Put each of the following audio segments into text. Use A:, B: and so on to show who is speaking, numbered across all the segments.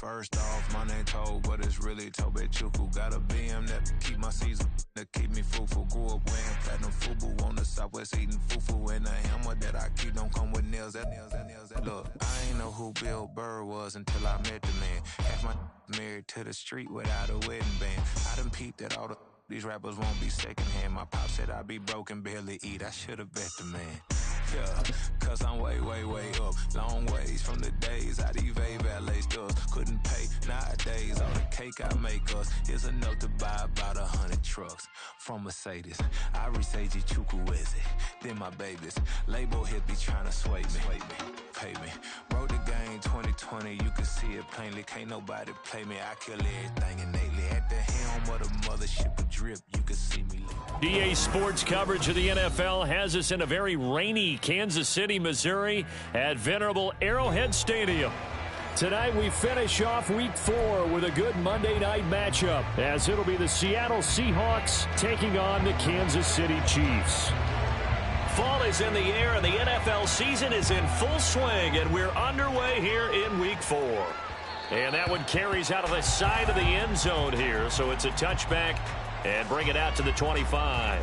A: First off, my name Toad, but it's really Tobe Chuku. Got a BM that keep my season, that keep me fruitful. Grew up wearing platinum FUBU on the Southwest eating fufu. And the hammer that I keep don't come with nails. That. Look, I ain't know who Bill Burr was until I met the man. Half my married to the street without a wedding band. I done peeped that all these rappers won't be secondhand. My pop said I'd be broke and barely eat. I should've bet the man. Yeah, cause I'm way up. Long ways from the days I these valet stores couldn't pay. Nowadays, all the cake I make us is enough to buy about 100 trucks from Mercedes. I resage Chukwueze, then my babies. Label hit be trying to sway me, pay me. Wrote the game 2020, you can see it plainly. Can't nobody play me, I kill everything innately. At the helm of the mothership of drip, you can see me.
B: DA Sports coverage of the NFL has us in a very rainy Kansas City, Missouri at venerable Arrowhead Stadium. Tonight we finish off Week 4 with a good Monday night matchup, as it'll be the Seattle Seahawks taking on the Kansas City Chiefs. Fall is in the air and the NFL season is in full swing, and we're underway here in Week 4. And that one carries out of the side of the end zone here, so it's a touchback and bring it out to the 25.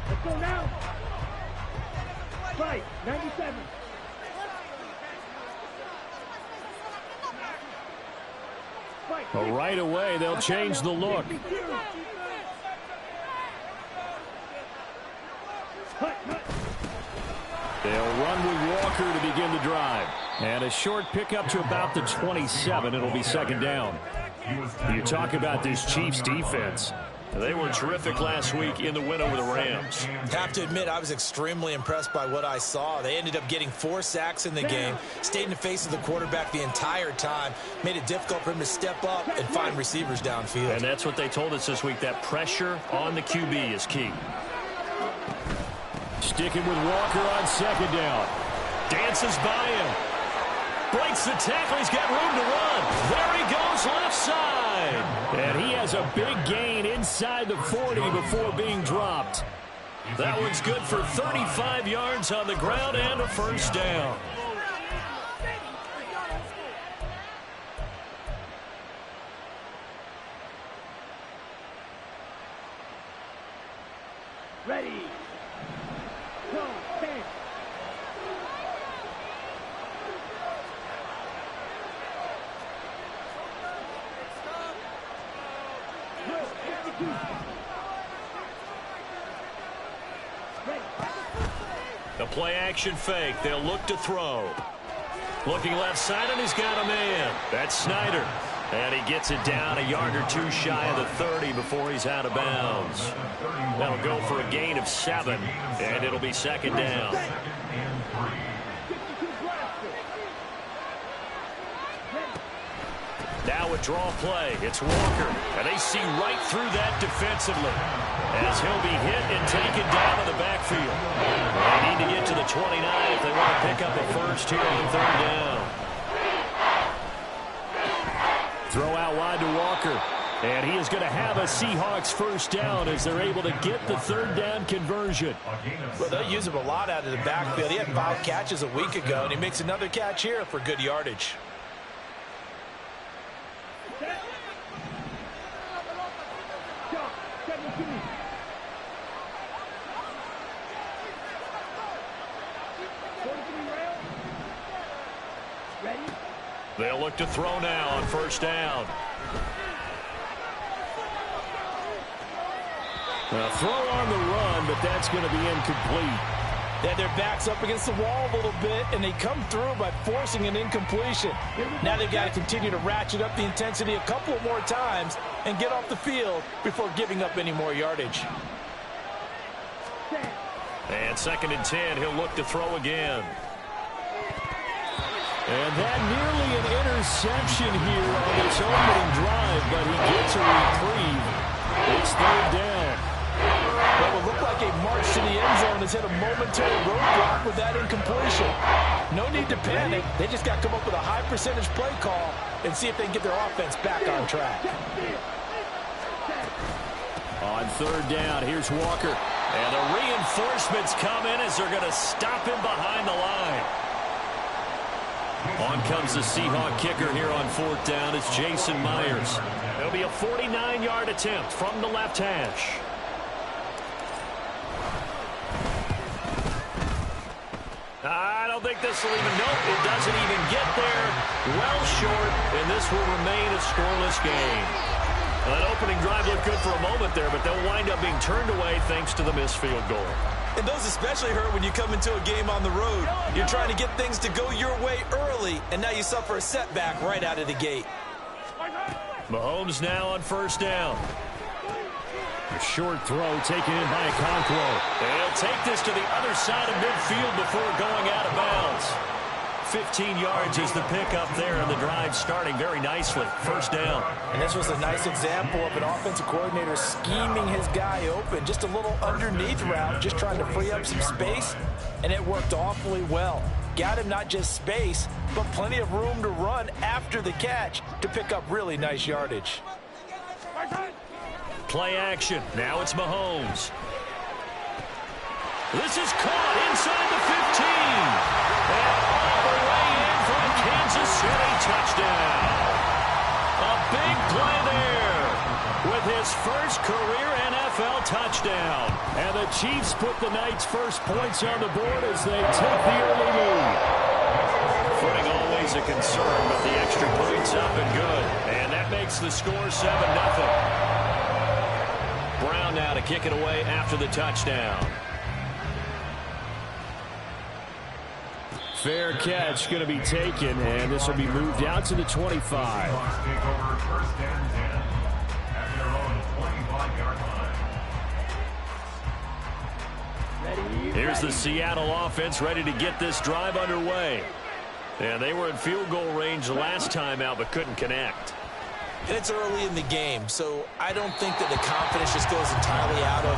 C: Let's go now. Fight, 97.
B: Well, right away, they'll change the look. They'll run with Walker to begin the drive. And a short pickup to about the 27. It'll be second down. You talk about this Chiefs defense. They were terrific last week in the win over the Rams.
D: Have to admit, I was extremely impressed by what I saw. They ended up getting 4 sacks in the game, stayed in the face of the quarterback the entire time, made it difficult for him to step up and find receivers downfield.
B: And that's what they told us this week, that pressure on the QB is key. Sticking with Walker on second down. Dances by him. Breaks the tackle. He's got room to run. There he goes, left side. And he has a big gain inside the 40 before being dropped. That one's good for 35 yards on the ground and a first down.
C: Ready. Go, stand.
B: The play action fake. They'll look to throw. Looking left side, and he's got a man. That's Snyder. And he gets it down a yard or two shy of the 30 before he's out of bounds. That'll go for a gain of 7, and it'll be second down. Now a draw play. It's Walker. And they see right through that defensively, as he'll be hit and taken down in the backfield. They need to get to the 29 if they want to pick up a first here on third down. Throw out wide to Walker. And he is going to have a Seahawks first down as they're able to get the third down conversion.
D: Well, they'll use him a lot out of the backfield. He had 5 catches a week ago, and he makes another catch here for good yardage.
B: They'll look to throw now on first down. A throw on the run, but that's going to be incomplete.
D: They had their backs up against the wall a little bit, and they come through by forcing an incompletion. Now they've got to continue to ratchet up the intensity a couple more times and get off the field before giving up any more yardage.
B: And second and 10, he'll look to throw again. And that nearly an interception here on this opening drive, but he gets a reprieve. It's third down.
D: What would look like a march to the end zone has hit a momentary roadblock with that incompletion. No need to panic. They just got to come up with a high percentage play call and see if they can get their offense back on track.
B: On third down, here's Walker. And the reinforcements come in as they're going to stop him behind the line. On comes the Seahawk kicker here on fourth down. It's Jason Myers. It'll be a 49-yard attempt from the left hash. I don't think this will even, nope, it doesn't even get there. Well short, and this will remain a scoreless game. That opening drive looked good for a moment there, but they'll wind up being turned away thanks to the missed field goal.
D: And those especially hurt when you come into a game on the road. You're trying to get things to go your way early, and now you suffer a setback right out of the gate.
B: Mahomes now on first down. A short throw taken in by Okonkwo. They'll take this to the other side of midfield before going out of bounds. 15 yards is the pickup there, and the drive starting very nicely. First down.
D: And this was a nice example of an offensive coordinator scheming his guy open. Just a little underneath route, just trying to free up some space, and it worked awfully well. Got him not just space, but plenty of room to run after the catch to pick up really nice yardage.
B: Play action. Now it's Mahomes. This is caught inside the 15. And all the way in for a Kansas City touchdown. A big play there with his first career NFL touchdown. And the Chiefs put the Knights' first points on the board as they take the early lead. Footing always a concern, but the extra points up and good. And that makes the score 7-0. Brown now to kick it away after the touchdown. Fair catch going to be taken, and this will be moved out to the 25. Here's the Seattle offense ready to get this drive underway. And they were in field goal range the last time out, but couldn't connect.
D: And it's early in the game, so I don't think that the confidence just goes entirely out of,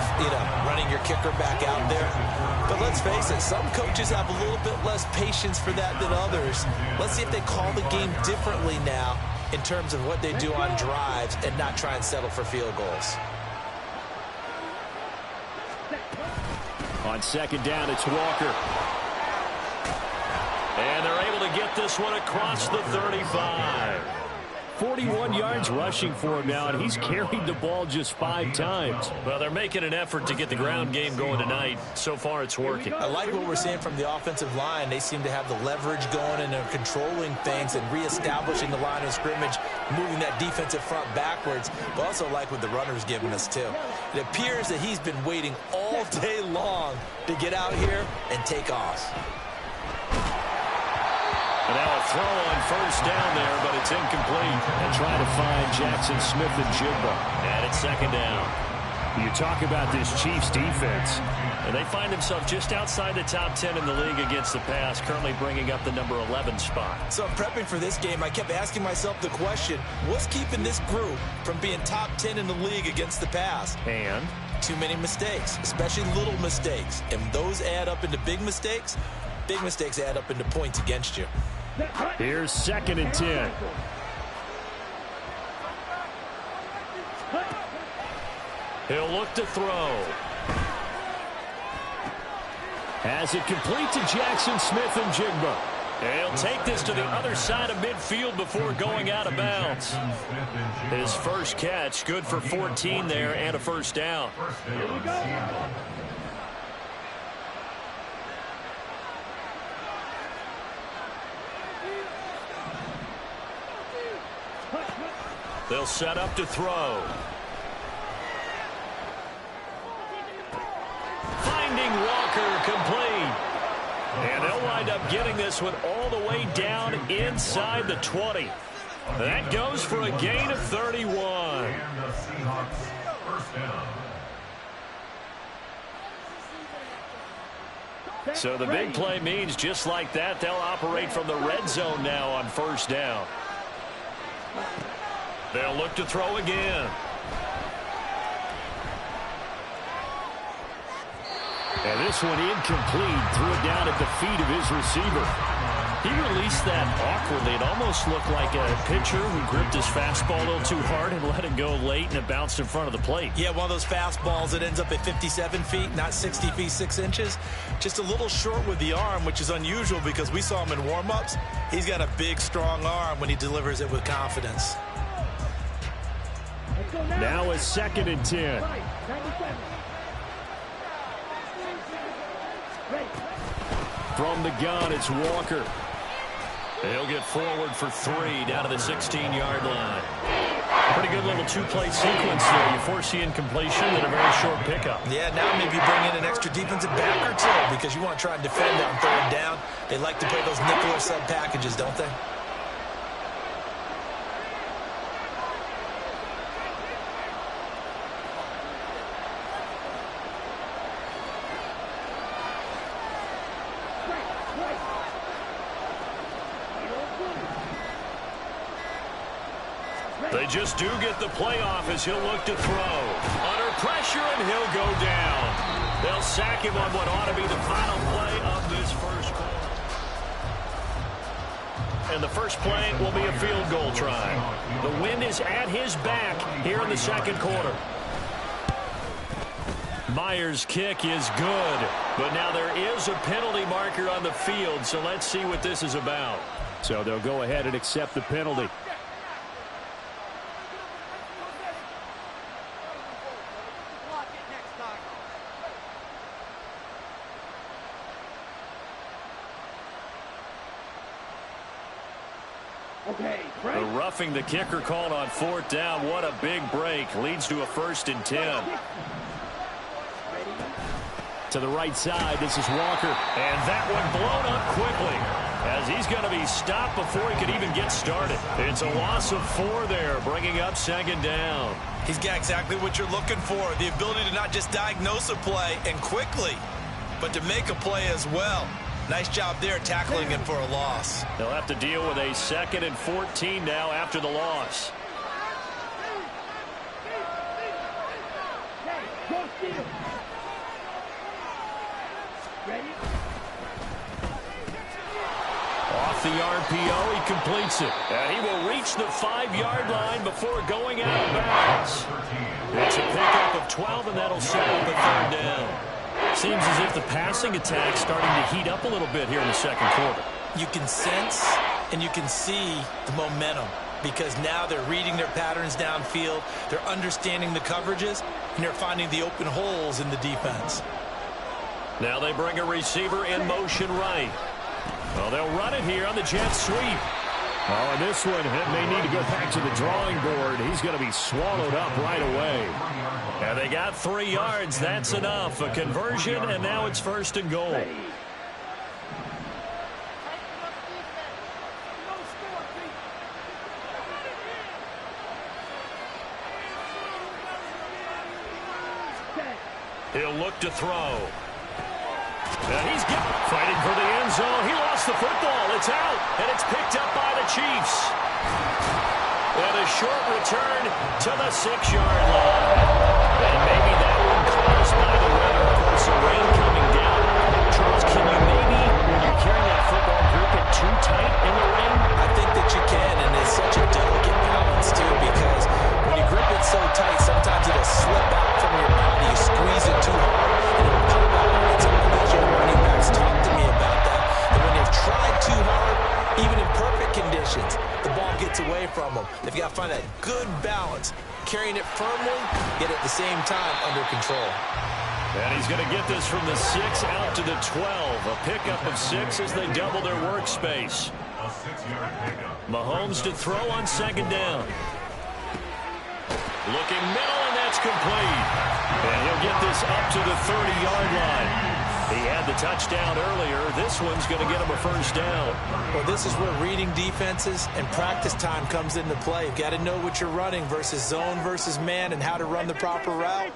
D: running your kicker back out there. But let's face it, some coaches have a little bit less patience for that than others. Let's see if they call the game differently now in terms of what they do on drives and not try and settle for field goals.
B: On second down, it's Walker. And they're able to get this one across the 35. 41 yards rushing for him now, and he's carried the ball just 5 times. Well, they're making an effort to get the ground game going tonight. So far, it's working.
D: I like what we're seeing from the offensive line. They seem to have the leverage going, and they're controlling things and reestablishing the line of scrimmage, moving that defensive front backwards. But also like what the runner's giving us, too. It appears that he's been waiting all day long to get out here and take off.
B: And now a throw on first down there, but it's incomplete. And trying to find Jackson Smith and Jigba. And it's second down. You talk about this Chiefs defense. And they find themselves just outside the top 10 in the league against the pass, currently bringing up the number 11 spot.
D: So prepping for this game, I kept asking myself the question, what's keeping this group from being top 10 in the league against the pass?
B: And?
D: Too many mistakes, especially little mistakes. And those add up into big mistakes. Big mistakes add up into points against you.
B: Here's second and 10. He'll look to throw. Has it complete to Jackson Smith and Jigba. He'll take this to the other side of midfield before going out of bounds. His first catch, good for 14 there and a first down.
C: Here we go.
B: They'll set up to throw. Finding Walker complete. And they'll wind up getting this one all the way down inside the 20. That goes for a gain of 31. So the big play means just like that, they'll operate from the red zone now on first down. They'll look to throw again. And this one incomplete. Threw it down at the feet of his receiver. He released that awkwardly. It almost looked like a pitcher who gripped his fastball a little too hard and let it go late, and it bounced in front of the plate.
D: Yeah, one of those fastballs that ends up at 57 feet, not 60 feet, 6 inches. Just a little short with the arm, which is unusual because we saw him in warm-ups. He's got a big, strong arm when he delivers it with confidence.
B: Now a 2nd and 10. From the gun, it's Walker. He'll get forward for 3 down to the 16-yard line. Pretty good little two-play sequence there. You force the incompletion and a very short pickup.
D: Yeah, now maybe bring in an extra defensive back or two because you want to try and defend on 3rd down. They like to play those nickel or sub packages, don't they?
B: They just do get the playoff as he'll look to throw. Under pressure, and he'll go down. They'll sack him on what ought to be the final play of this first quarter. And the first play will be a field goal try. The wind is at his back here in the 2nd quarter. Myers' kick is good, but now there is a penalty marker on the field, so let's see what this is about. So they'll go ahead and accept the penalty. The roughing the kicker called on 4th down. What a big break. Leads to a 1st and 10. To the right side, this is Walker. And that one blown up quickly as he's going to be stopped before he could even get started. It's a loss of 4 there, bringing up 2nd down.
D: He's got exactly what you're looking for, the ability to not just diagnose a play and quickly, but to make a play as well. Nice job there tackling him for a loss.
B: They'll have to deal with a 2nd and 14 now after the loss. Off the RPO, he completes it. And he will reach the 5-yard line before going out of bounds. It's a pickup of 12, and that'll set up a 3rd down. Seems as if the passing attack's starting to heat up a little bit here in the 2nd quarter.
D: You can sense and you can see the momentum because now they're reading their patterns downfield, they're understanding the coverages, and they're finding the open holes in the defense.
B: Now they bring a receiver in motion right. Well, they'll run it here on the jet sweep. Oh, and this one may need to go back to the drawing board. He's going to be swallowed up right away. And they got 3 yards. That's enough. A conversion, and now it's 1st and goal. He'll look to throw. And he's fighting for the end zone. He lost the football. It's out, and it's picked up by the Chiefs. And a short return to the 6-yard line. And maybe that one caused by the weather. Of course, the rain coming down. Charles, can you maybe, when you're carrying that football, grip it too tight in the rain?
D: I think that you can, and it's such a delicate balance, too, because when you grip it so tight, sometimes it'll slip out from your body. You squeeze it too hard, and it'll pop out. And some of these young running backs talk to me about that. And when they've tried too hard, even in perfect conditions, the ball gets away from them. They've got to find that good balance, carrying it firmly, yet at the same time under control.
B: And he's going to get this from the 6 out to the 12. A pickup of 6 as they double their workspace. Mahomes to throw on 2nd down. Looking middle, and that's complete. And he'll get this up to the 30-yard line. He had the touchdown earlier. This one's going to get him a 1st down.
D: Well, this is where reading defenses and practice time comes into play. You've got to know what you're running versus zone versus man and how to run the proper route.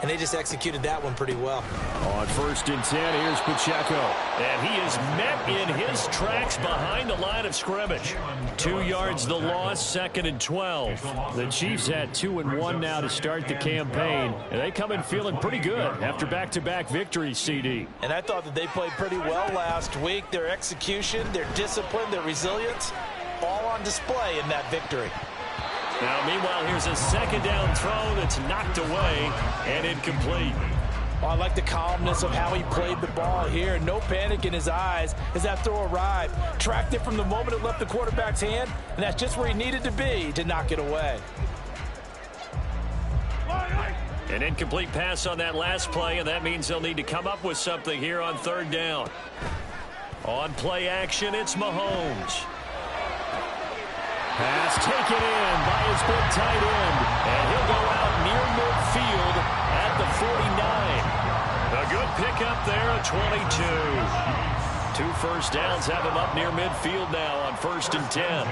D: and they just executed that one pretty well.
B: On 1st and 10, here's Pacheco. And he is met in his tracks behind the line of scrimmage. 2 yards the loss, 2nd and 12. The Chiefs had 2-1 now to start the campaign, and they come in feeling pretty good after back-to-back victories, CD.
D: And I thought that they played pretty well last week. Their execution, their discipline, their resilience, all on display in that victory.
B: Now, meanwhile, here's a 2nd down throw that's knocked away and incomplete.
D: Well, I like the calmness of how he played the ball here. No panic in his eyes as that throw arrived. Tracked it from the moment it left the quarterback's hand, and that's just where he needed to be to knock it away.
B: An incomplete pass on that last play, and that means they'll need to come up with something here on 3rd down. On play action, it's Mahomes. Pass taken in by his big tight end, and he'll go out near midfield at the 49. A good pickup there at 22. 2 first downs have him up near midfield now on 1st and 10.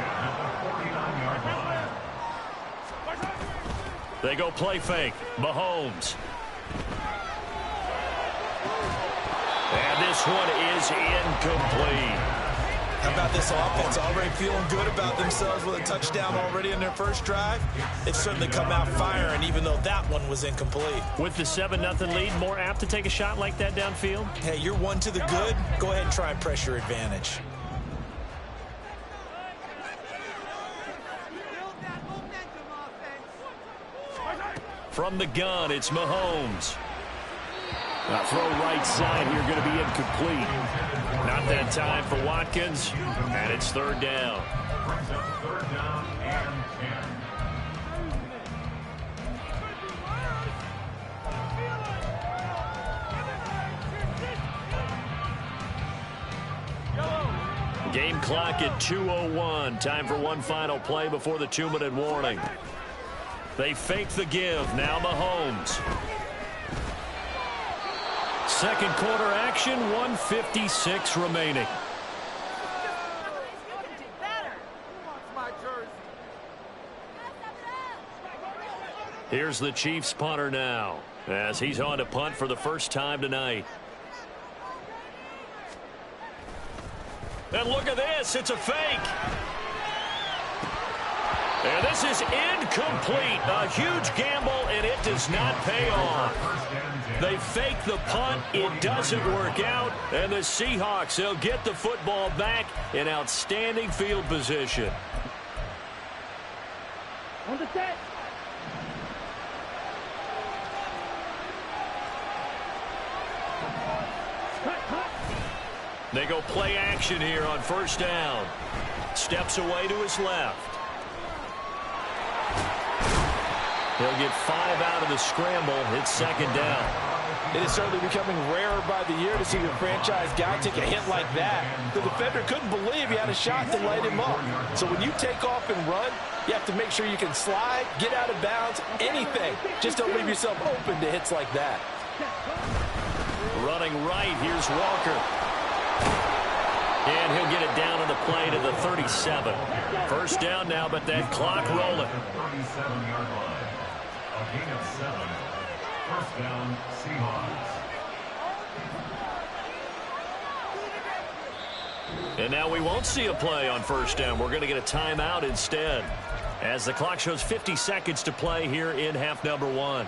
B: They go play fake. Mahomes. And this one is incomplete.
D: How about this offense? Already feeling good about themselves with a touchdown already in their first drive. They've certainly come out firing, even though that one was incomplete.
B: With the 7-0 lead, more apt to take a shot like that downfield?
D: Hey, you're one to the good. Go ahead and try and press your advantage.
B: From the gun, it's Mahomes. A throw right side here, going to be incomplete. Not that time for Watkins, and it's 3rd down. Game clock at 2:01. Time for one final play before the 2-minute warning. They fake the give. Now Mahomes. 2nd quarter action, 1:56 remaining. Here's the Chiefs punter now, as he's on to punt for the first time tonight. And look at this, it's a fake. And this is incomplete. A huge gamble, and it does not pay off. They fake the punt. It doesn't work out. And the Seahawks, they'll get the football back in outstanding field position.
C: On the set.
B: They go play action here on 1st down. Steps away to his left. He'll get 5 out of the scramble. It's 2nd down.
D: It is certainly becoming rarer by the year to see your franchise guy take a hit like that. The defender couldn't believe he had a shot to light him up. So when you take off and run, you have to make sure you can slide, get out of bounds, anything. Just don't leave yourself open to hits like that.
B: Running right, here's Walker. And he'll get it down on the play to the 37. 1st down now, but that clock rolling.
E: 37-yard line. A gain of 7. 1st down, Seahawks.
B: And now we won't see a play on 1st down. We're going to get a timeout instead, as the clock shows 50 seconds to play here in half number 1.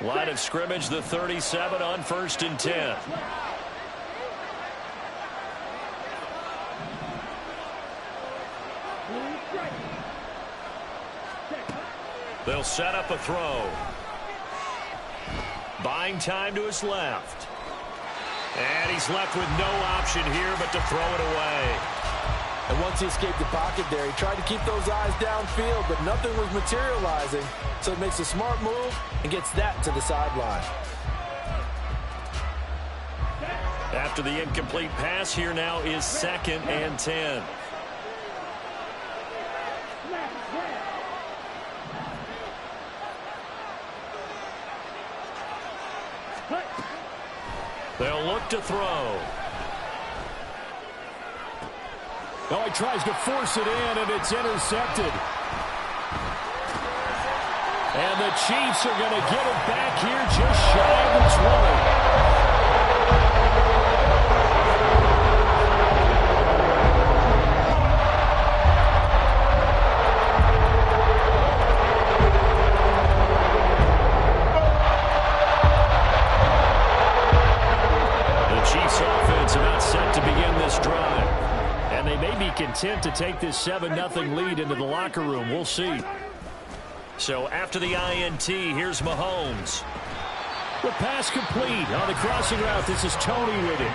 B: Line of scrimmage, the 37 on 1st and 10. They'll set up a throw. Buying time to his left. And he's left with no option here but to throw it away.
D: And once he escaped the pocket there, he tried to keep those eyes downfield, but nothing was materializing. So he makes a smart move and gets that to the sideline.
B: After the incomplete pass, here now is 2nd and 10. They'll look to throw. Oh, he tries to force it in, and it's intercepted. And the Chiefs are going to get it back here just shy of the 20. Content to take this 7-0 lead into the locker room. We'll see. So after the INT, here's Mahomes. The pass complete on the crossing route. This is Tony with it.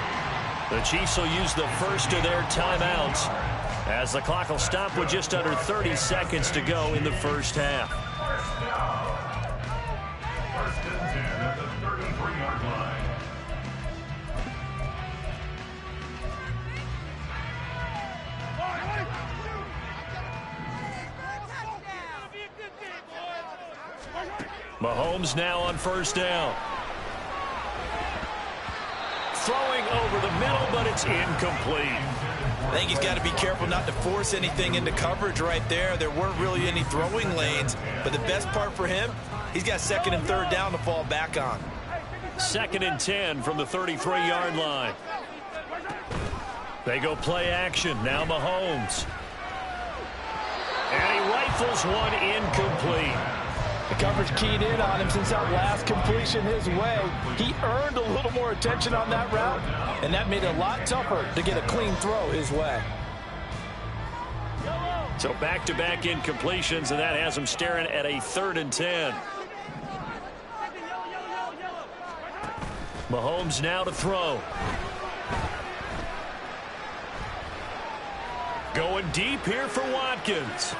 B: The Chiefs will use the first of their timeouts as the clock will stop with just under 30 seconds to go in the first half.
E: First and 10 at the 33-yard line.
B: Mahomes now on first down. Throwing over the middle, but it's incomplete.
D: I think he's got to be careful not to force anything into coverage right there. There weren't really any throwing lanes, but the best part for him, he's got second and third down to fall back on.
B: 2nd and 10 from the 33-yard line. They go play action. Now Mahomes. And he rifles one incomplete.
D: The coverage keyed in on him since that last completion his way. He earned a little more attention on that route, and that made it a lot tougher to get a clean throw his way.
B: So back-to-back incompletions, and that has him staring at a 3rd and 10. Mahomes now to throw. Going deep here for Watkins.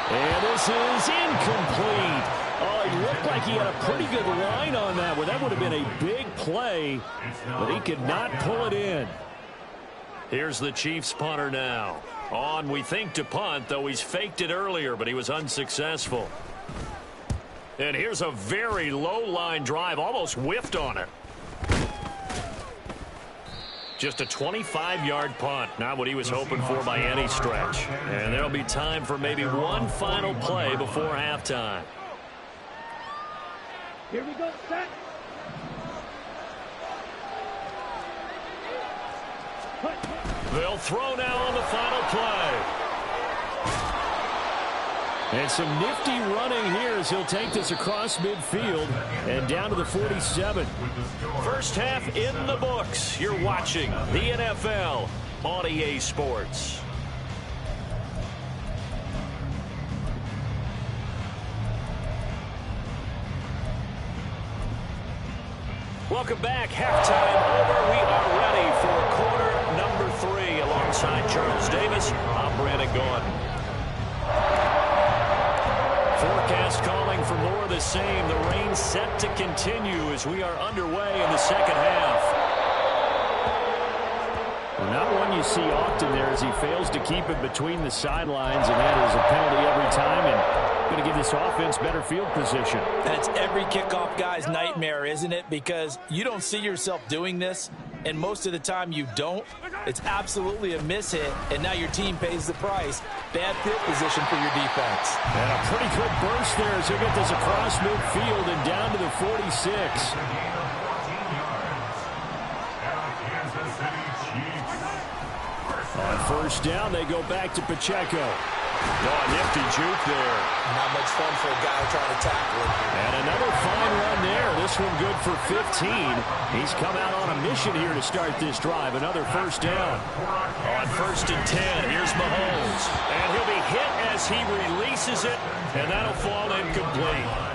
B: And this is incomplete. Oh, he looked like he had a pretty good line on that one. That would have been a big play, but he could not pull it in. Here's the Chiefs punter now. On, we think, to punt, though he's faked it earlier, but he was unsuccessful. And here's a very low-line drive, almost whiffed on it. Just a 25-yard punt, not what he was hoping for by any stretch. And there'll be time for maybe one final play before halftime.
C: Here we go, set.
B: They'll throw now on the final play. And some nifty running here as he'll take this across midfield and down to the 47. First half in the books. You're watching the NFL on EA Sports. Welcome back. Halftime over. We are ready for quarter number 3. Alongside Charles Davis, I'm Brandon Gaudin. Forecast calling for more of the same. The rain set to continue as we are underway in the second half. Well, not one you see often there as he fails to keep it between the sidelines, and that is a penalty every time, and going to give this offense better field position.
D: That's every kickoff guy's nightmare, isn't it? Because you don't see yourself doing this, and most of the time you don't. It's absolutely a mishit, and now your team pays the price. Bad field position for your defense.
B: And a pretty good burst there as he'll get this across midfield and down to the 46. On first down, they go back to Pacheco. Oh, a nifty juke there.
D: Not much fun for a guy trying to tackle it.
B: And another fine run there. This one good for 15. He's come out on a mission here to start this drive. Another first down. On first and 10, here's Mahomes. And he'll be hit as he releases it, and that'll fall incomplete.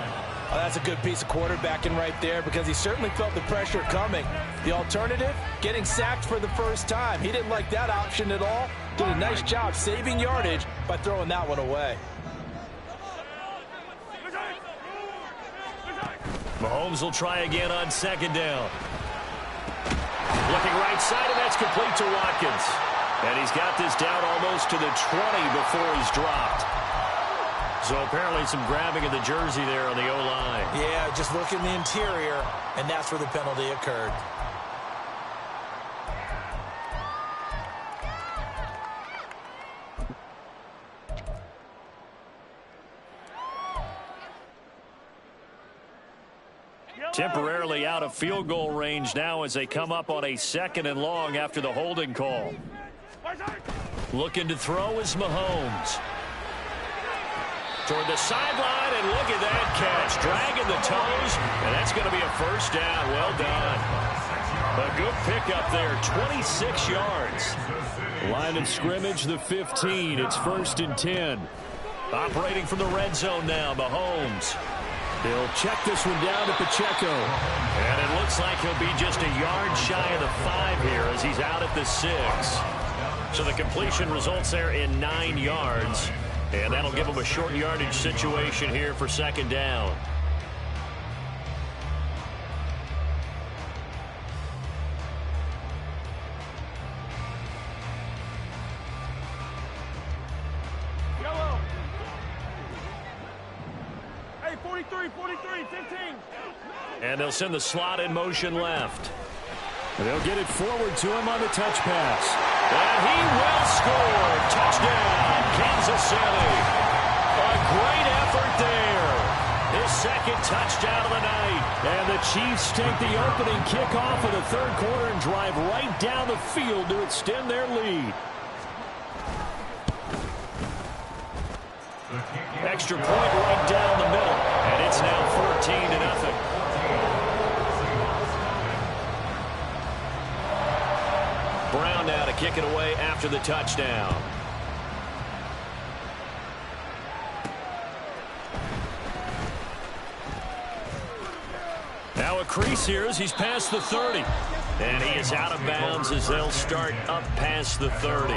D: Oh, that's a good piece of quarterbacking right there because he certainly felt the pressure coming. The alternative, getting sacked for the first time. He didn't like that option at all. Did a nice job saving yardage by throwing that one away.
B: Mahomes will try again on second down. Looking right side, and that's complete to Watkins. And he's got this down almost to the 20 before he's dropped. So apparently some grabbing of the jersey there on the O-line.
D: Yeah, just look in the interior, and that's where the penalty occurred.
B: Temporarily out of field goal range now as they come up on a 2nd and long after the holding call. Looking to throw is Mahomes. Toward the sideline, and look at that catch. Dragging the toes, and that's going to be a first down. Well done. A good pickup there, 26 yards. Line of scrimmage, the 15. It's 1st and 10. Operating from the red zone now, Mahomes. He'll check this one down to Pacheco. And it looks like he'll be just a yard shy of the 5 here as he's out at the 6. So the completion results there in 9 yards. And that'll give him a short yardage situation here for 2nd down.
C: Yellow. Hey, 43, 15.
B: And they'll send the slot in motion left. And they'll get it forward to him on the touch pass. And he will score. Touchdown, Kansas City. A great effort there. His 2nd touchdown of the night. And the Chiefs take the opening kickoff of the 3rd quarter and drive right down the field to extend their lead. Extra point right down the middle. And it's now 14-0. Brown now to kick it away after the touchdown. Now a crease here as he's past the 30. And he is out of bounds as they'll start up past the 30.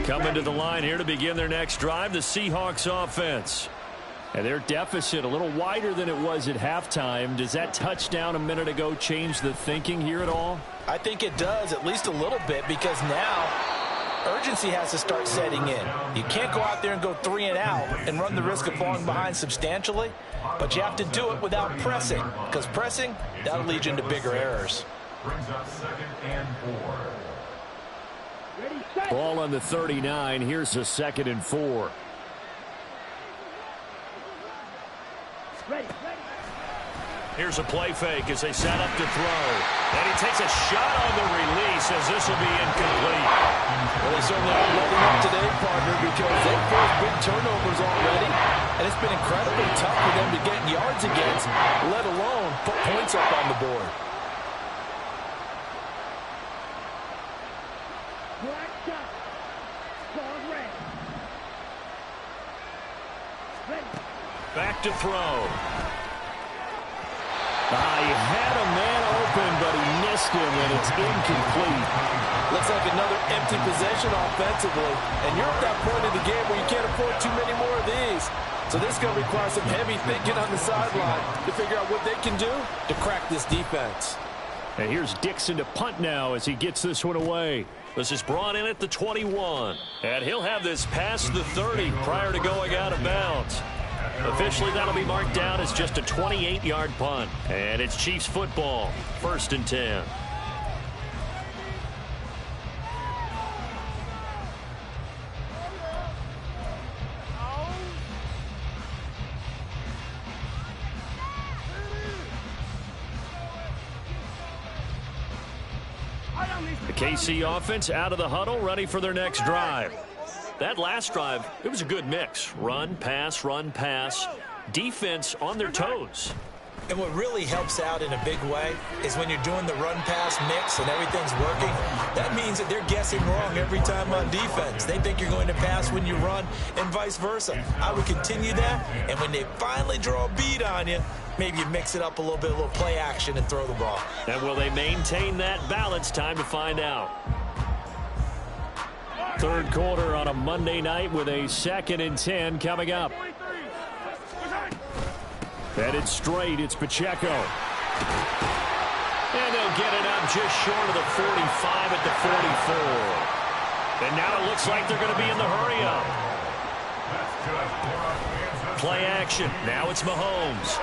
B: Coming to the line here to begin their next drive, the Seahawks offense. And their deficit a little wider than it was at halftime. Does that touchdown a minute ago change the thinking here at all?
D: I think it does, at least a little bit, because now urgency has to start setting in. You can't go out there and go 3 and out and run the risk of falling behind substantially, but you have to do it without pressing, because pressing, that'll lead you into bigger errors.
E: Brings up 2nd and 4.
B: Ball on the 39. Here's a 2nd and 4. Here's a play fake as they set up to throw. And he takes a shot on the release as this will be incomplete.
D: Well, they certainly aren't letting up today, partner, because they've forced big turnovers already. And it's been incredibly tough for them to get yards against, let alone put points up on the board.
B: Back to throw. He had a man open, but he missed him, and it's incomplete.
D: Looks like another empty possession offensively. And you're at that point of the game where you can't afford too many more of these. So this is going to require some heavy thinking on the sideline to figure out what they can do to crack this defense.
B: And here's Dixon to punt now as he gets this one away. This is brought in at the 21. And he'll have this past the 30 prior to going out of bounds. Officially, that'll be marked down as just a 28-yard punt. And it's Chiefs football, 1st and 10. The KC offense out of the huddle, ready for their next drive. That last drive, it was a good mix. Run, pass, defense on their toes.
D: And what really helps out in a big way is when you're doing the run-pass mix and everything's working, that means that they're guessing wrong every time on defense. They think you're going to pass when you run and vice versa. I would continue that, and when they finally draw a beat on you, maybe you mix it up a little bit, a little play action and throw the ball.
B: And will they maintain that balance? Time to find out. 3rd quarter on a Monday night with a 2nd and 10 coming up. Headed straight, it's Pacheco. And they'll get it up just short of the 45 at the 44. And now it looks like they're going to be in the hurry-up. Play action. Now it's Mahomes.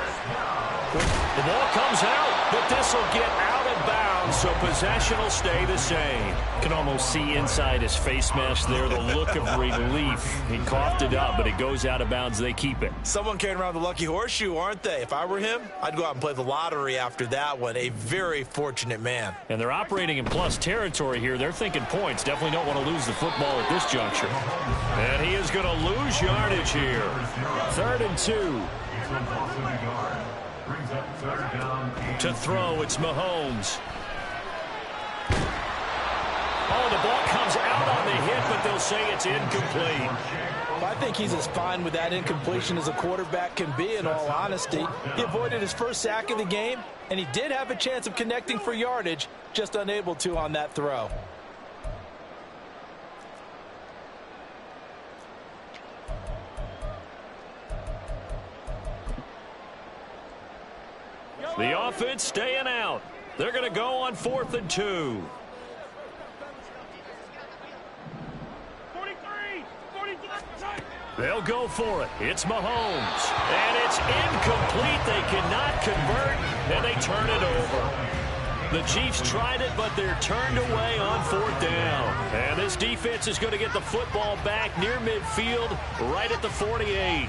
B: The ball comes out, but this will get out of bounds, so possession will stay the same. You can almost see inside his face mask there the look of relief. He coughed it up, but it goes out of bounds. They keep it.
D: Someone carrying around the lucky horseshoe, aren't they? If I were him, I'd go out and play the lottery after that one. A very fortunate man.
B: And they're operating in plus territory here. They're thinking points. Definitely don't want to lose the football at this juncture. And he is going to lose yardage here. 3rd and 2. To throw, it's Mahomes. Oh, the ball comes out on the hit, but they'll say it's incomplete.
D: Well, I think he's as fine with that incompletion as a quarterback can be, in all honesty. He avoided his first sack of the game, and he did have a chance of connecting for yardage, just unable to on that throw.
B: The offense staying out. They're going to go on 4th and 2.
C: 43.
B: They'll go for it. It's Mahomes. And it's incomplete. They cannot convert, and they turn it over. The Chiefs tried it, but they're turned away on 4th down. And this defense is going to get the football back near midfield, right at the 48.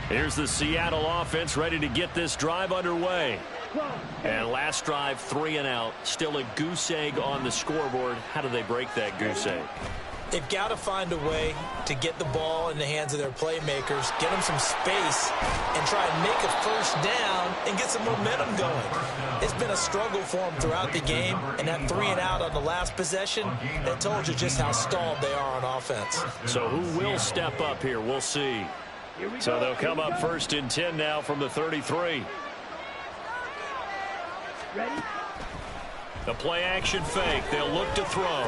B: Here's the Seattle offense ready to get this drive underway. And last drive, 3 and out. Still a goose egg on the scoreboard. How do they break that goose egg?
D: They've got to find a way to get the ball in the hands of their playmakers, get them some space, and try and make a first down and get some momentum going. It's been a struggle for them throughout the game, and that 3 and out on the last possession, that told you just how stalled they are on offense.
B: So who will step up here? We'll see. So they'll come up 1st and 10 now from the 33. The play action fake. They'll look to throw.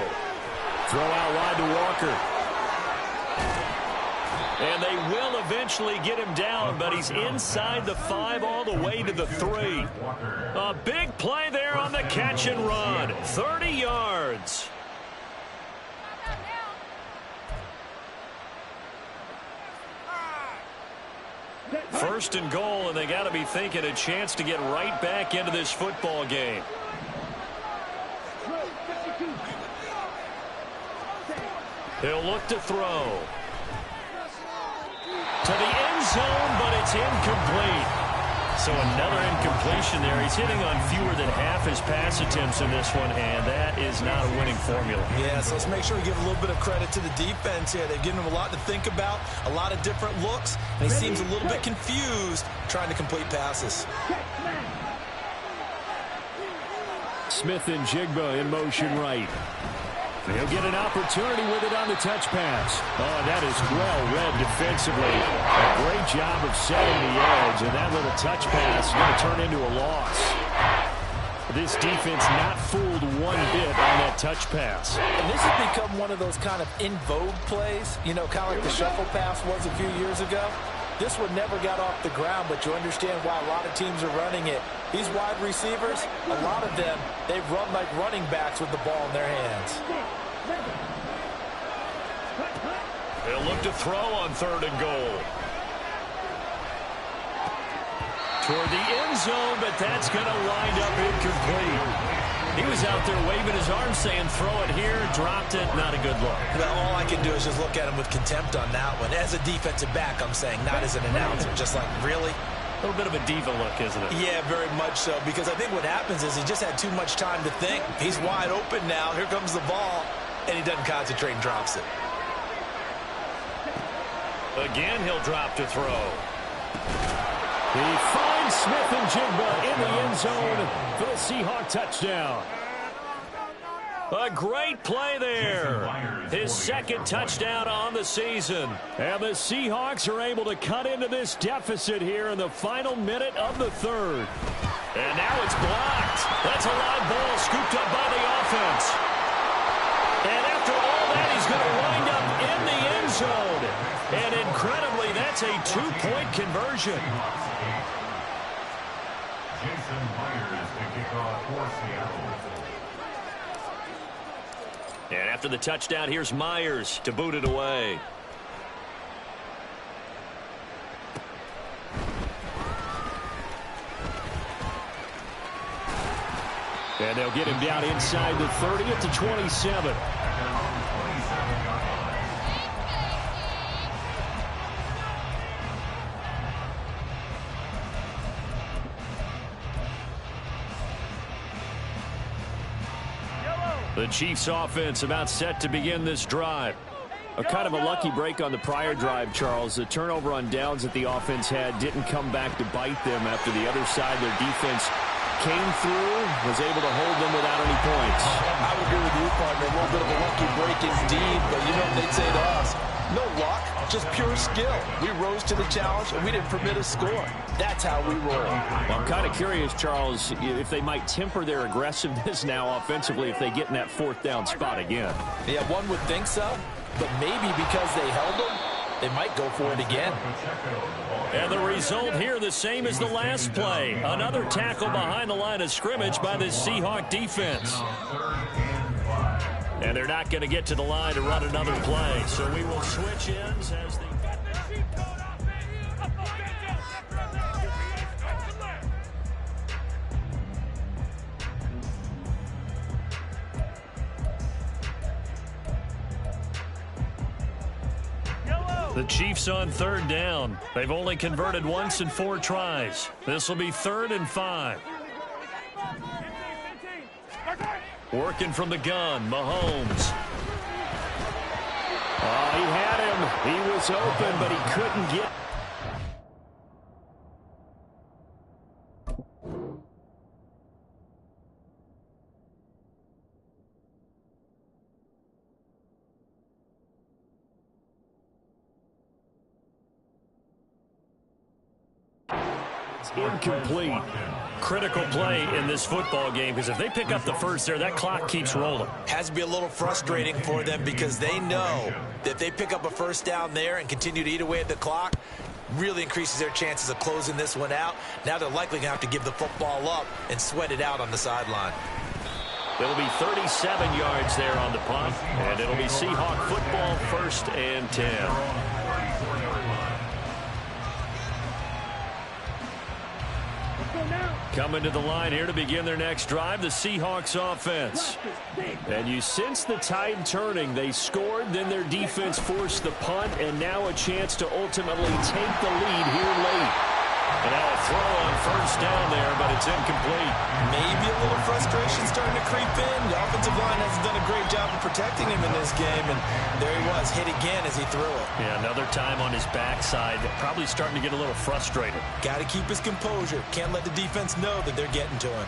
B: Throw out wide to Walker. And they will eventually get him down, but he's inside the 5 all the way to the 3. A big play there on the catch and run. 30 yards. First and goal, and they got to be thinking a chance to get right back into this football game. He'll look to throw. To the end zone, but it's incomplete. So another incompletion there. He's hitting on fewer than half his pass attempts in this one, and that is not a winning formula.
D: Yeah, so let's make sure we give a little bit of credit to the defense here. They've given him a lot to think about, a lot of different looks, and he seems a little bit confused trying to complete passes.
B: Smith and Jigba in motion right. He'll get an opportunity with it on the touch pass. Oh, that is well read defensively. A great job of setting the edge, and that little touch pass is going to turn into a loss. This defense not fooled one bit on that touch pass.
D: And this has become one of those kind of in vogue plays, you know, kind of like the shuffle pass was a few years ago. This one never got off the ground, but you understand why a lot of teams are running it. These wide receivers, a lot of them, they run like running backs with the ball in their hands.
B: They'll look to throw on 3rd and goal. Toward the end zone, but that's going to wind up incomplete. He was out there waving his arms saying, throw it here, dropped it, not a good look.
D: Well, all I can do is just look at him with contempt on that one. As a defensive back, I'm saying, not as an announcer. Just like, really?
B: A little bit of a diva look, isn't it?
D: Yeah, very much so, because I think what happens is he just had too much time to think. He's wide open now. Here comes the ball, and he doesn't concentrate and drops it.
B: Again, he'll drop to throw. He finds Smith and Jigba in the end zone for the Seahawk touchdown. A great play there. His 2nd touchdown on the season. And the Seahawks are able to cut into this deficit here in the final minute of the 3rd. And now it's blocked. That's a live ball scooped up by the offense. And after all that, he's going to wind up in the end zone. And incredibly, that's a 2-point conversion.
E: Jason Myers to kick off for Seattle.
B: And after the touchdown, here's Myers to boot it away. And they'll get him down inside the 30 at the 27. The Chiefs offense about set to begin this drive. A kind of a lucky break on the prior drive, Charles. The turnover on downs that the offense had didn't come back to bite them after the other side. Their defense came through, was able to hold them without any points.
D: I would agree with you, partner. A little bit of a lucky break indeed, but you know what they'd say to us? No luck, just pure skill. We rose to the challenge, and we didn't permit a score. That's how we roll.
B: Well, I'm kind of curious, Charles, if they might temper their aggressiveness now offensively if they get in that fourth down spot again.
D: Yeah, one would think so, but maybe because they held them, they might go for it again.
B: And the result here, the same as the last play. Another tackle behind the line of scrimmage by the Seahawk defense. And they're not going to get to the line to run another play. So we will switch ends as the... The Chiefs on third down. They've only converted once in 4 tries. This will be 3rd and 5. Working from the gun, Mahomes. Oh, he had him. He was open, but he couldn't get... Incomplete. Critical play in this football game because if they pick up the first there, that clock keeps rolling.
D: Has to be a little frustrating for them because they know that if they pick up a first down there and continue to eat away at the clock, really increases their chances of closing this one out. Now they're likely going to have to give the football up and sweat it out on the sideline.
B: It'll be 37 yards there on the punt, and it'll be Seahawk football, 1st and 10. Coming to the line here to begin their next drive, the Seahawks offense. And you sense the tide turning. They scored, then their defense forced the punt, and now a chance to ultimately take the lead here late. And now a throw on first down there, but it's incomplete.
D: Maybe a little frustration starting to creep in. The offensive line hasn't done a great job of protecting him in this game, and there he was, hit again as he threw it.
B: Yeah, another time on his backside, probably starting to get a little frustrated.
D: Got to keep his composure. Can't let the defense know that they're getting to him.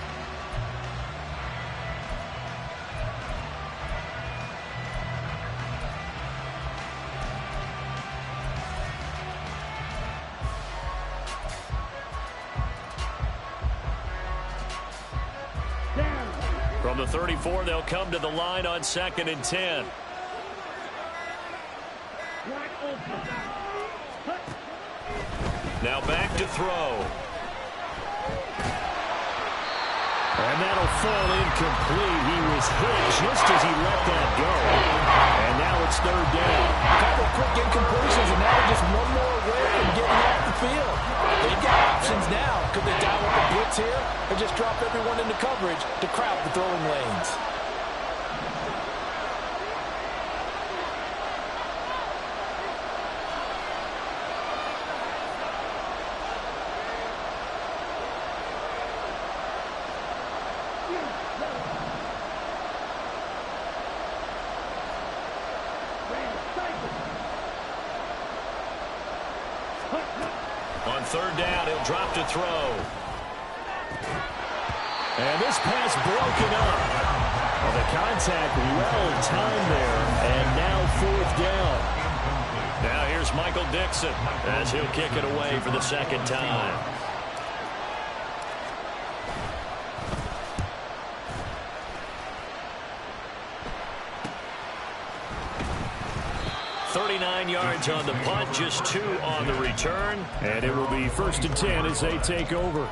B: From the 34, they'll come to the line on 2nd and 10. Now back to throw. And that'll fall incomplete. He was hit just as he let that go. And now it's 3rd down.
D: A couple of quick incompletions, and now just one more away from getting off the field. They've got options now. Could they dial up the blitz here or just drop everyone into coverage to crowd the throwing lanes?
B: On 3rd down, he'll drop to throw. And this pass broken up. Well, the contact well timed there, and now 4th down. Now here's Michael Dixon as he'll kick it away for the 2nd time. Yards on the punt, just 2 on the return, and it will be 1st and 10 as they take over.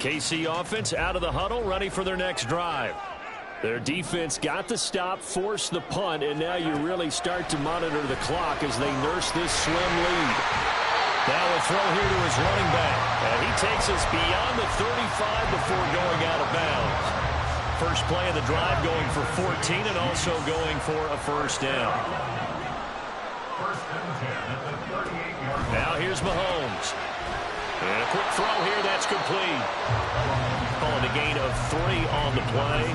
B: KC offense out of the huddle, ready for their next drive. Their defense got the stop, forced the punt, and now you really start to monitor the clock as they nurse this slim lead. Now a throw here to his running back. And he takes us beyond the 35 before going out of bounds. First play of the drive going for 14 and also going for a first down.
E: First and 10 at the 38-yard line.
B: Now here's Mahomes. And a quick throw here, that's complete. Calling a gain of 3 on the play,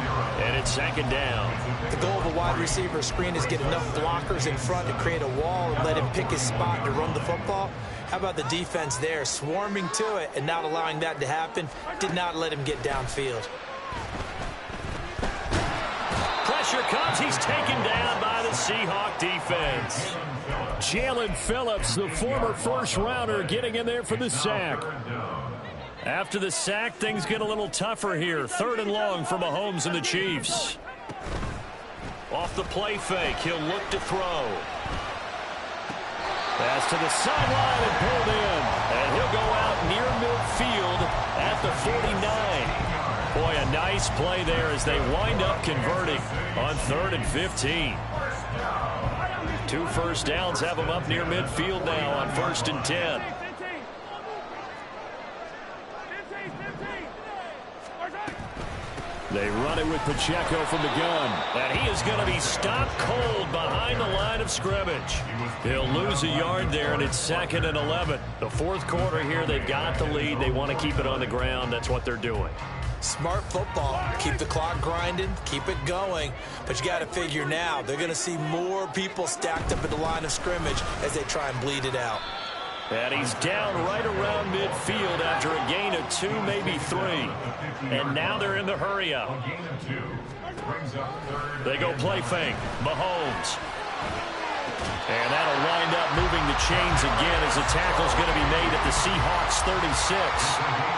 B: and it's second down.
D: The goal of a wide receiver screen is get enough blockers in front to create a wall and let him pick his spot to run the football. How about the defense there, swarming to it and not allowing that to happen? Did not let him get downfield.
B: Pressure comes. He's taken down by the Seahawk defense. Jalen Phillips, the former first-rounder, getting in there for the sack. After the sack, things get a little tougher here. 3rd and long for Mahomes and the Chiefs. Off the play fake, he'll look to throw. Pass to the sideline and pulled in. And he'll go out near midfield at the 49. Boy, a nice play there as they wind up converting on 3rd and 15. 2 first downs have them up near midfield now on 1st and 10. They run it with Pacheco from the gun. And he is going to be stopped cold behind the line of scrimmage. He'll lose a yard there, and it's 2nd and 11. The 4th quarter here, they've got the lead. They want to keep it on the ground. That's what they're doing.
D: Smart football. Keep the clock grinding, keep it going. But you got to figure now, they're going to see more people stacked up at the line of scrimmage as they try and bleed it out.
B: And he's down right around midfield after a gain of 2, maybe 3. And now they're in the hurry-up. They go play fake. Mahomes. And that'll wind up moving the chains again as the tackle's going to be made at the Seahawks 36.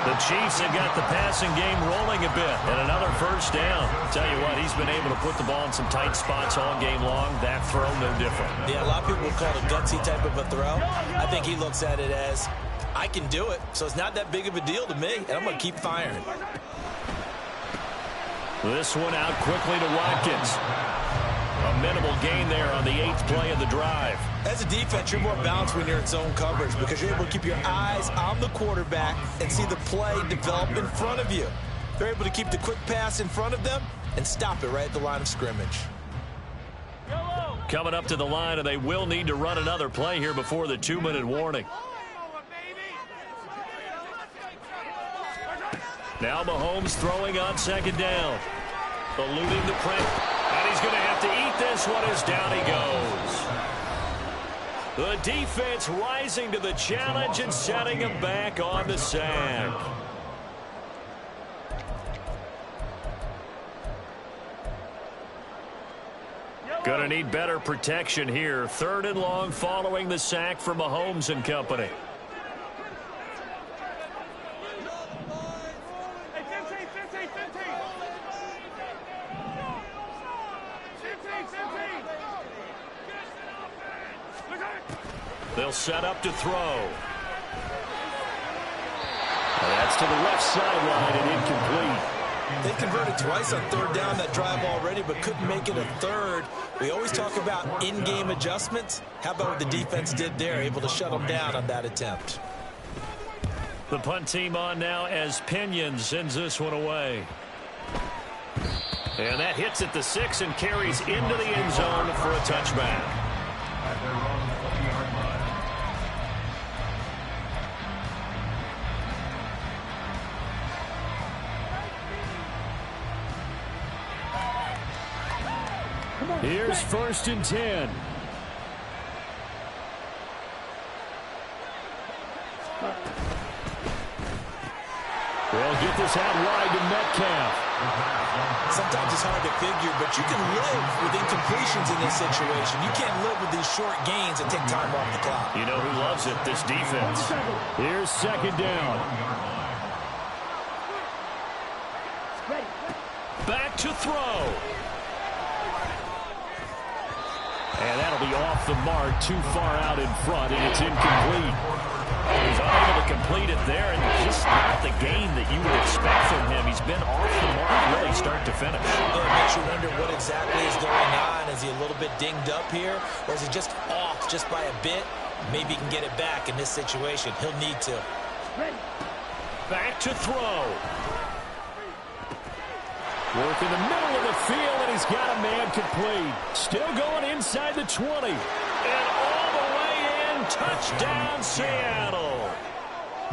B: The Chiefs have got the passing game rolling a bit. And another first down. Tell you what, he's been able to put the ball in some tight spots all game long. That throw, no different.
D: Yeah, a lot of people would call it a gutsy type of a throw. I think he looks at it as, I can do it, so it's not that big of a deal to me, and I'm going to keep firing.
B: This one out quickly to Watkins. A minimal gain there on the 8th play of the drive.
D: As a defense, you're more balanced when you're in zone coverage because you're able to keep your eyes on the quarterback and see the play develop in front of you. They're able to keep the quick pass in front of them and stop it right at the line of scrimmage.
B: Coming up to the line, and they will need to run another play here before the 2-minute warning. Now Mahomes throwing on 2nd down. Eluding the pressure. And he's going to have to eat this one as down he goes. The defense rising to the challenge and setting him back on the sack. Going to need better protection here. 3rd and long following the sack for Mahomes and company. They'll set up to throw. That's to the left sideline and incomplete.
D: They converted twice on 3rd down that drive already, but couldn't make it a 3rd. We always talk about in-game adjustments. How about what the defense did there, able to shut them down on that attempt?
B: The punt team on now as Pinion sends this one away. And that hits at the 6 and carries into the end zone for a touchback. Here's 1st and 10. They'll get this out wide to Metcalf.
D: Sometimes it's hard to figure, but you can live with incompletions in this situation. You can't live with these short gains and take time off the clock.
B: You know who loves it? This defense. Here's 2nd down. Back to throw. And that'll be off the mark, too far out in front, and it's incomplete. He's unable to complete it there, and just not the game that you would expect from him. He's been off the mark really start to finish.
D: It makes you wonder what exactly is going on. Is he a little bit dinged up here, or is he just off just by a bit? Maybe he can get it back in this situation. He'll need to.
B: Back to throw. Work in the middle of the field, and he's got a man complete. Still going inside the 20. And all the way in. Touchdown, Seattle.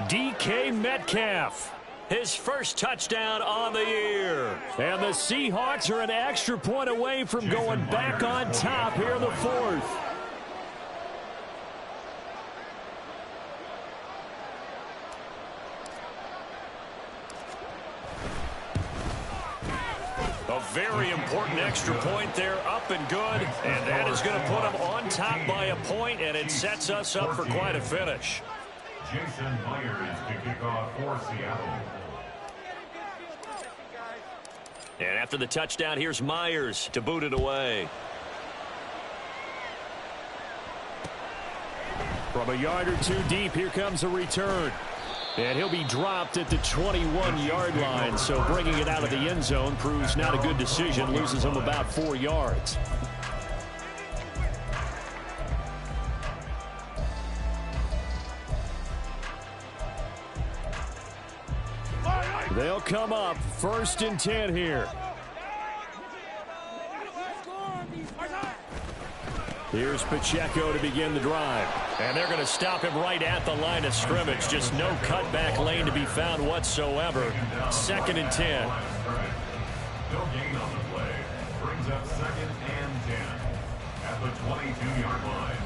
B: DK Metcalf. His first touchdown on the year. And the Seahawks are an extra point away from going back on top here in the fourth. A very important extra point there, up and good. And that is going to put them on top by a point, and it sets us up for quite a finish.
E: Jason Myers to kick off for Seattle.
B: And after the touchdown, here's Myers to boot it away. From a yard or two deep, here comes a return. And he'll be dropped at the 21-yard line, so bringing it out of the end zone proves not a good decision, loses him about 4 yards. They'll come up 1st and 10 here. Here's Pacheco to begin the drive. And they're going to stop him right at the line of scrimmage. Just no cutback lane to be found whatsoever. 2nd and 10.
E: No gain on the play. Brings up 2nd and 10 at the 22-yard line.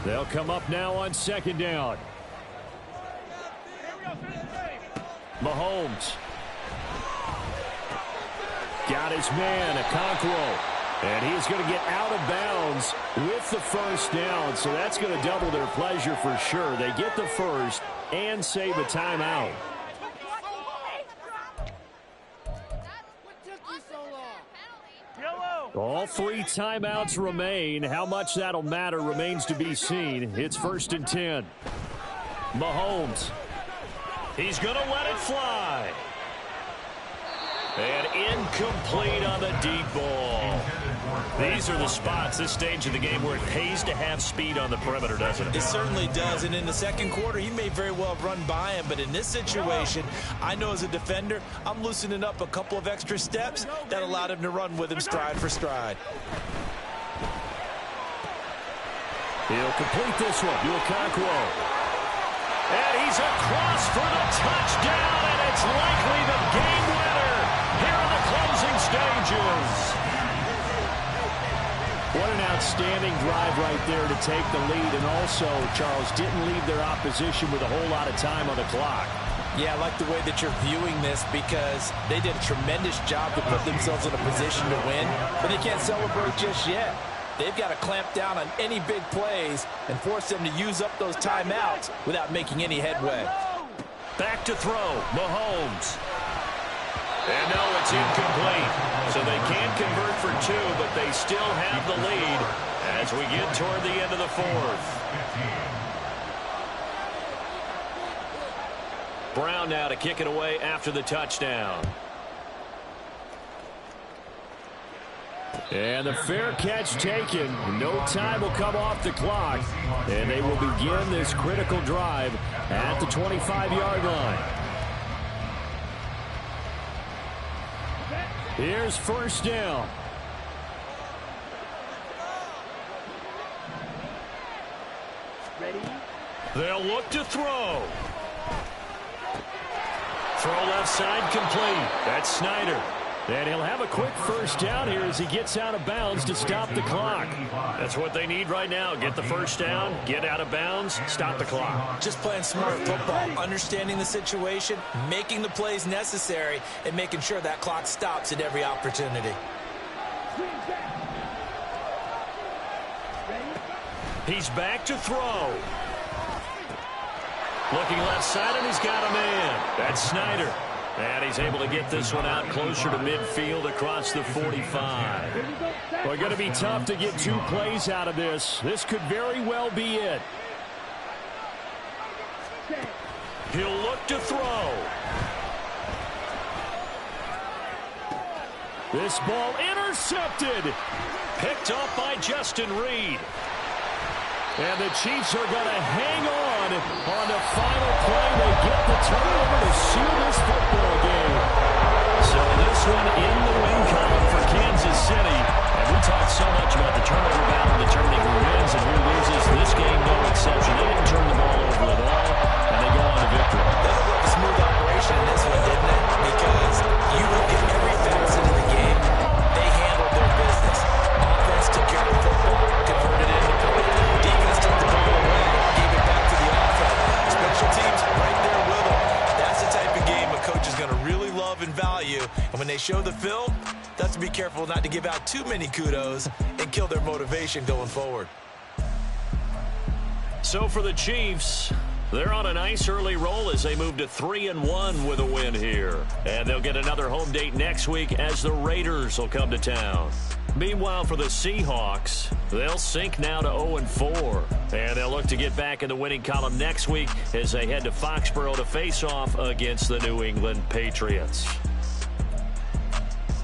B: They'll come up now on 2nd down. Mahomes. Got his man, Okonkwo. And he's going to get out of bounds with the 1st down. So that's going to double their pleasure for sure. They get the 1st and save a timeout. All 3 timeouts remain. How much that'll matter remains to be seen. It's 1st and 10. Mahomes. He's going to let it fly. And incomplete on the deep ball. These are the spots, this stage of the game, where it pays to have speed on the perimeter, doesn't it?
D: It certainly does, and in the 2nd quarter, he may very well run by him, but in this situation, I know as a defender, I'm loosening up a couple of extra steps that allowed him to run with him stride for stride.
B: He'll complete this one to Okonkwo. And he's across for the touchdown, and it's likely the game winner here in the closing stages. What an outstanding drive right there to take the lead, and also, Charles, didn't leave their opposition with a whole lot of time on the clock.
D: Yeah, I like the way that you're viewing this because they did a tremendous job to put themselves in a position to win, but they can't celebrate just yet. They've got to clamp down on any big plays and force them to use up those timeouts without making any headway.
B: Back to throw, Mahomes. And no, it's incomplete. So they can convert for 2, but they still have the lead as we get toward the end of the 4th. Brown now to kick it away after the touchdown. And the fair catch taken. No time will come off the clock. And they will begin this critical drive at the 25-yard line. Here's 1st down.
C: Ready?
B: They'll look to throw. Throw left side complete. That's Snyder. And he'll have a quick 1st down here as he gets out of bounds to stop the clock. That's what they need right now. Get the 1st down, get out of bounds, stop the clock.
D: Just playing smart football, understanding the situation, making the plays necessary, and making sure that clock stops at every opportunity.
B: He's back to throw. Looking left side, and he's got a man. That's Snyder. And he's able to get this one out closer to midfield across the 45. Well, going to be tough to get 2 plays out of this. This could very well be it. He'll look to throw. This ball intercepted. Picked up by Justin Reed. And the Chiefs are going to hang on the final play. They get the turnover to seal this football game. So this one in the win column for Kansas City. And we talked so much about the turnover battle determining who wins and who loses. This game, no exception. They didn't turn the ball over at all, and they go on to victory.
D: That looked like a smooth operation in this one, didn't it? Because you look at every facet of the game, they handled their business. Offense took care of the football, converted it into point. Defense took the ball away, gave it back to the offense. Special teams right there with them. That's the type of game a coach is going to really love and value. And when they show the film, that's to be careful not to give out too many kudos and kill their motivation going forward.
B: So for the Chiefs, they're on a nice early roll as they move to 3-1 with a win here. And they'll get another home date next week as the Raiders will come to town. Meanwhile, for the Seahawks, they'll sink now to 0-4. And they'll look to get back in the winning column next week as they head to Foxborough to face off against the New England Patriots.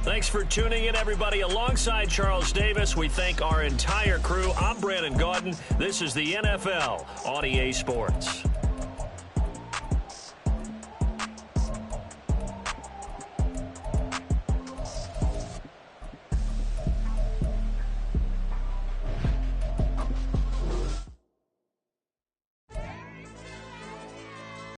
B: Thanks for tuning in, everybody. Alongside Charles Davis, we thank our entire crew. I'm Brandon Gaudin. This is the NFL on EA Sports.